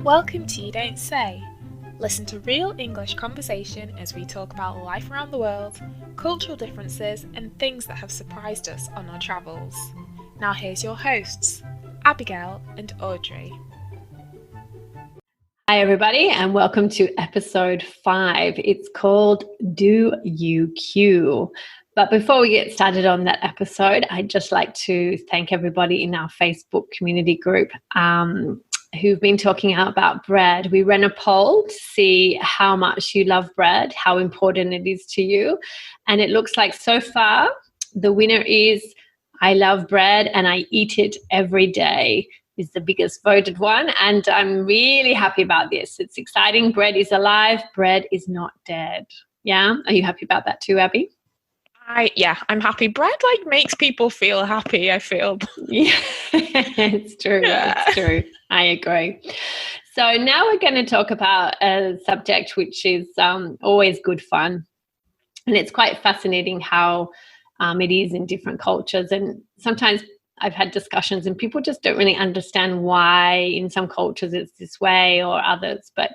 Welcome to You Don't Say. Listen to real English conversation as we talk about life around the world, cultural differences, and things that have surprised us on our travels. Now here's your hosts, Abigail and Audrey. Hi everybody and welcome to episode 5. It's called Do You Q? But before we get started on that episode, I'd just like to thank everybody in our Facebook community group who've been talking about bread. We ran a poll to see how much you love bread, how important it is to you. And it looks like so far the winner is I love bread and I eat it every day is the biggest voted one. And I'm really happy about this. It's exciting. Bread is alive. Bread is not dead. Yeah. Are you happy about that too, Abby? I'm happy. Bread makes people feel happy, I feel. Yeah, it's true. Yeah. It's true. I agree. So now we're going to talk about a subject which is always good fun. And it's quite fascinating how it is in different cultures. And sometimes I've had discussions and people just don't really understand why in some cultures it's this way or others. But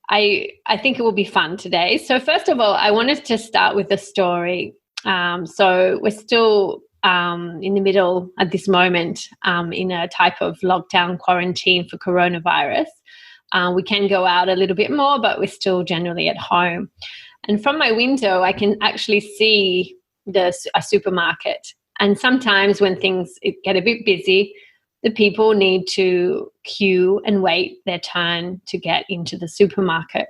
I think it will be fun today. So first of all, I wanted to start with a story. So we're still in the middle at this moment in a type of lockdown quarantine for coronavirus. We can go out a little bit more, but we're still generally at home. And from my window, I can actually see a supermarket. And sometimes when things get a bit busy, the people need to queue and wait their turn to get into the supermarket.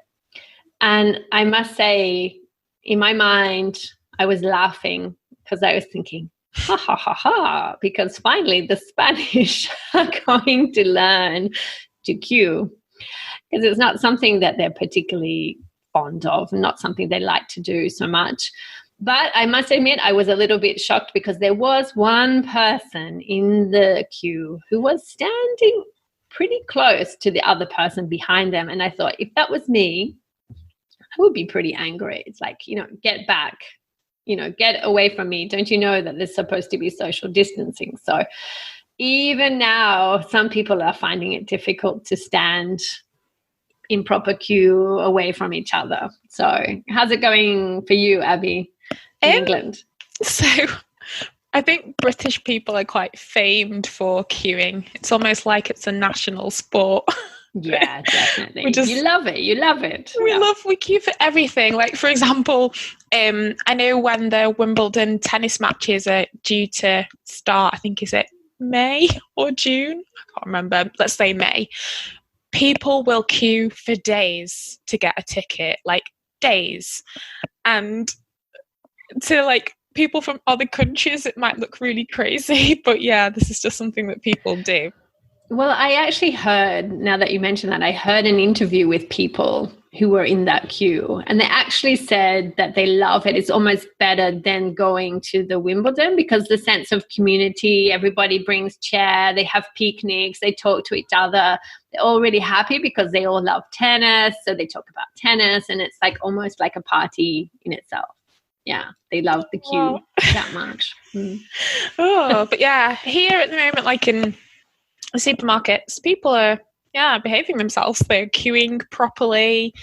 And I must say, in my mind, I was laughing because I was thinking, ha, ha, ha, ha, because finally the Spanish are going to learn to queue because it's not something that they're particularly fond of, not something they like to do so much. But I must admit, I was a little bit shocked because there was one person in the queue who was standing pretty close to the other person behind them. And I thought, if that was me, I would be pretty angry. It's like, get back, get away from me. Don't you know that there's supposed to be social distancing? So even now, some people are finding it difficult to stand in proper queue away from each other. So how's it going for you, Abby, in England? So I think British people are quite famed for queuing. It's almost like it's a national sport. Yeah, definitely. You love it. We queue for everything. Like, for example, I know when the Wimbledon tennis matches are due to start, I think, is it May or June? I can't remember. Let's say May. People will queue for days to get a ticket, like days. And to people from other countries, it might look really crazy. But yeah, this is just something that people do. Well, I actually heard, now that you mentioned that, I heard an interview with people who were in that queue and they actually said that they love it. It's almost better than going to the Wimbledon because the sense of community, everybody brings chair, they have picnics, they talk to each other. They're all really happy because they all love tennis. So they talk about tennis and it's like almost like a party in itself. Yeah, they love the queue that much. Oh, but yeah, here at the moment, like in the supermarkets, people are behaving themselves. They're queuing properly.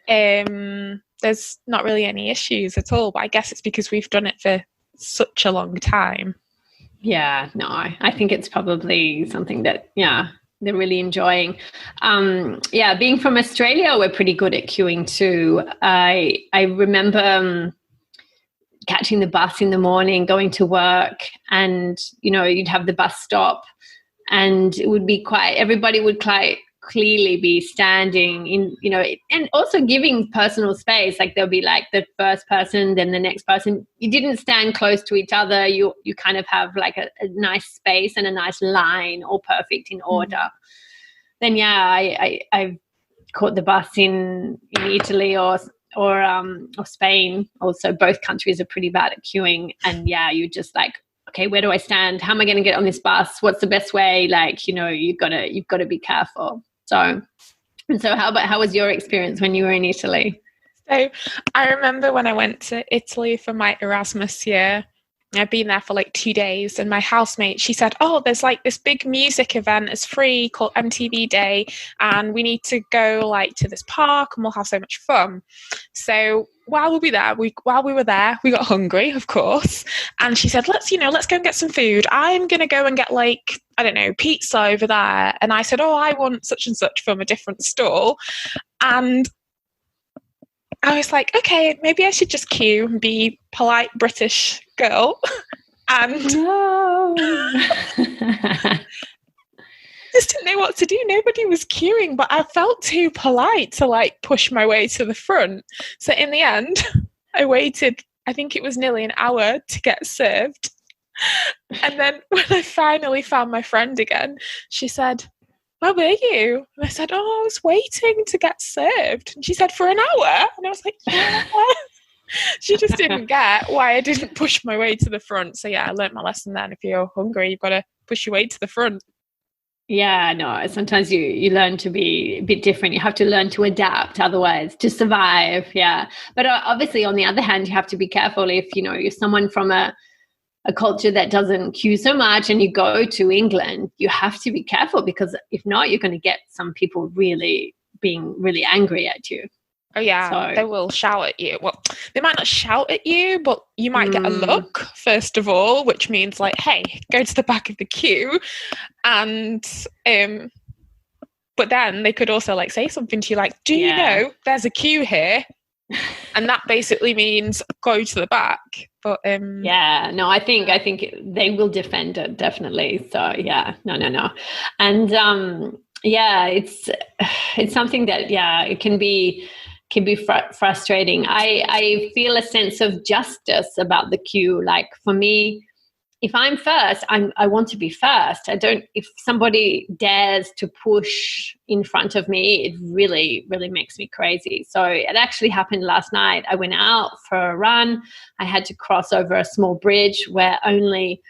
There's not really any issues at all, but I guess it's because we've done it for such a long time. Yeah, no, I think it's probably something that they're really enjoying. Being from Australia, we're pretty good at queuing too. I remember catching the bus in the morning, going to work, and you'd have the bus stop. And it would be everybody would quite clearly be standing in, and also giving personal space. Like there'll be like the first person, then the next person. You didn't stand close to each other. You kind of have like a nice space and a nice line, all perfect in order. Then I've caught the bus in Italy or Spain. Also, both countries are pretty bad at queuing. And you just like, okay, where do I stand? How am I going to get on this bus? What's the best way? You've got to be careful. So how was your experience when you were in Italy? So I remember when I went to Italy for my Erasmus year, I've been there for like 2 days, and my housemate, she said, oh, there's like this big music event, it's free, called MTV Day, and we need to go like to this park and we'll have so much fun. So while we were there, we got hungry, of course, and she said, let's go and get some food. I'm gonna go and get like, I don't know, pizza over there. And I said, oh, I want such and such from a different stall. And I was like, okay, maybe I should just queue and be polite British girl. And no. just didn't know what to do. Nobody was queuing, but I felt too polite to like push my way to the front. So in the end, I waited, I think it was nearly an hour to get served. And then when I finally found my friend again, she said, where were you? And I said, oh, I was waiting to get served. And she said, for an hour? And I was like, yeah. She just didn't get why I didn't push my way to the front. So yeah, I learnt my lesson then. If you're hungry, you've got to push your way to the front. Yeah, no, sometimes you learn to be a bit different. You have to learn to adapt otherwise to survive. Yeah. But obviously, on the other hand, you have to be careful if, you're someone from a culture that doesn't queue so much and you go to England, you have to be careful, because if not, you're going to get some people really being really angry at you. Oh yeah, so they will shout at you. Well, they might not shout at you, but you might get a look, first of all, which means like, hey, go to the back of the queue. And but then they could also like say something to you like, do you know there's a queue here? And that basically means go to the back. But I think they will defend it, definitely. So yeah, no. And it's something that it can be frustrating. I feel a sense of justice about the queue. Like for me, if I'm first, I want to be first. If somebody dares to push in front of me, it really, really makes me crazy. So it actually happened last night. I went out for a run. I had to cross over a small bridge where only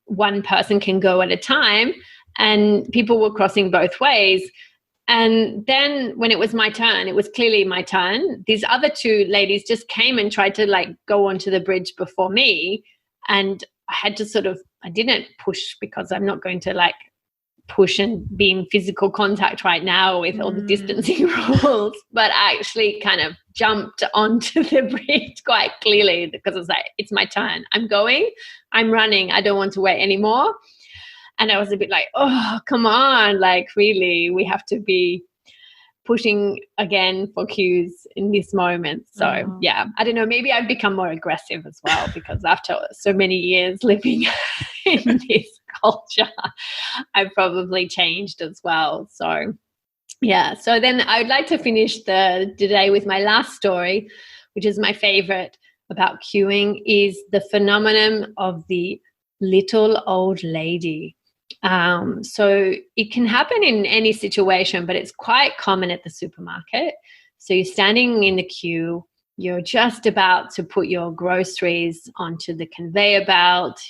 one person can go at a time, and people were crossing both ways. And then when it was my turn, it was clearly my turn, these other two ladies just came and tried to like go onto the bridge before me. And I had to I didn't push, because I'm not going to like push and be in physical contact right now with all the distancing rules, but I actually kind of jumped onto the bridge quite clearly, because I was like, it's my turn. I'm running. I don't want to wait anymore. And I was a bit like, oh, come on. Like, really, we have to be pushing again for queues in this moment. So, yeah, I don't know. Maybe I've become more aggressive as well, because after so many years living in this culture, I've probably changed as well. So, yeah. So then I would like to finish the day with my last story, which is my favorite about queuing, is the phenomenon of the little old lady. So it can happen in any situation, but it's quite common at the supermarket. So you're standing in the queue, you're just about to put your groceries onto the conveyor belt,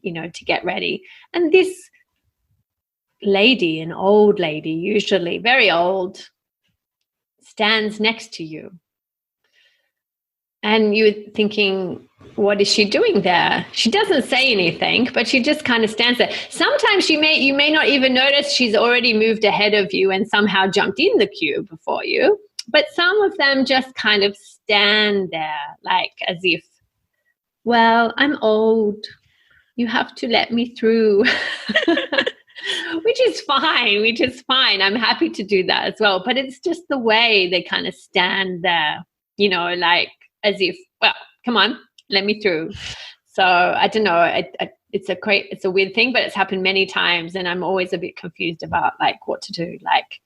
to get ready. And this lady, an old lady, usually very old, stands next to you. And you're thinking, what is she doing there? She doesn't say anything, but she just kind of stands there. Sometimes you may not even notice she's already moved ahead of you and somehow jumped in the queue before you. But some of them just kind of stand there like as if, well, I'm old. You have to let me through. Which is fine. I'm happy to do that as well. But it's just the way they kind of stand there, like as if, well, come on, let me through. So I don't know. It's a weird thing, but it's happened many times, and I'm always a bit confused about like what to do. Like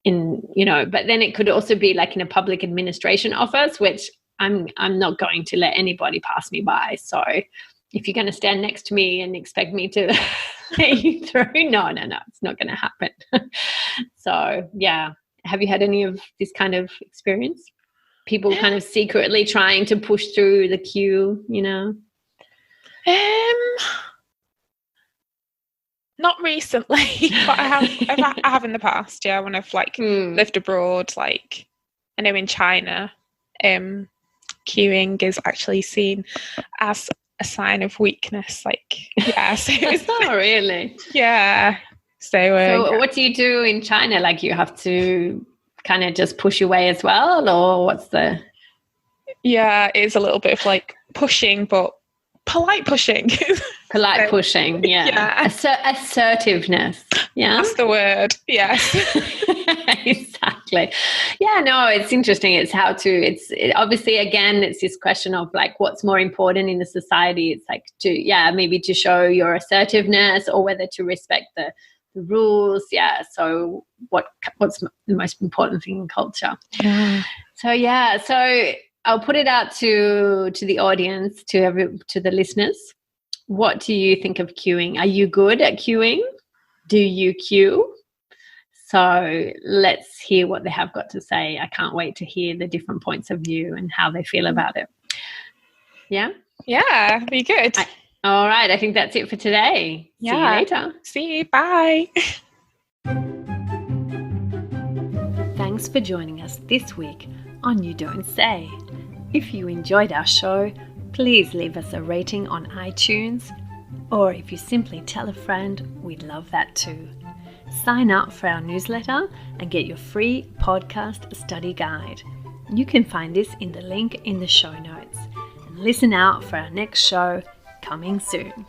but then it could also be like in a public administration office, which I'm not going to let anybody pass me by. So if you're going to stand next to me and expect me to let you through, no, it's not going to happen. So yeah, have you had any of this kind of experience? People kind of secretly trying to push through the queue, Not recently, but I have in the past. Yeah, when I've like lived abroad, like I know in China, queuing is actually seen as a sign of weakness. Like, yeah. So it's Oh, really? yeah. So what do you do in China? Like, you have to kind of just push away as well, or what's the? Yeah, it's a little bit of like pushing, but polite pushing. Polite pushing, yeah. Assertiveness, yeah. That's the word, yes. Exactly. Yeah, no, it's interesting. It's how to, obviously, again, it's this question of like, what's more important in the society? It's like maybe to show your assertiveness, or whether to respect the rules. Yeah. So what's the most important thing in culture? Yeah. So I'll put it out to the audience, to the listeners. What do you think of queuing? Are you good at queuing? Do you queue? So let's hear what they have got to say. I can't wait to hear the different points of view and how they feel about it. Yeah? Yeah, be good. All right. I think that's it for today. Yeah. See you later. See you. Bye. Thanks for joining us this week on You Don't Say. If you enjoyed our show, please leave us a rating on iTunes, or if you simply tell a friend, we'd love that too. Sign up for our newsletter and get your free podcast study guide. You can find this in the link in the show notes. And listen out for our next show coming soon.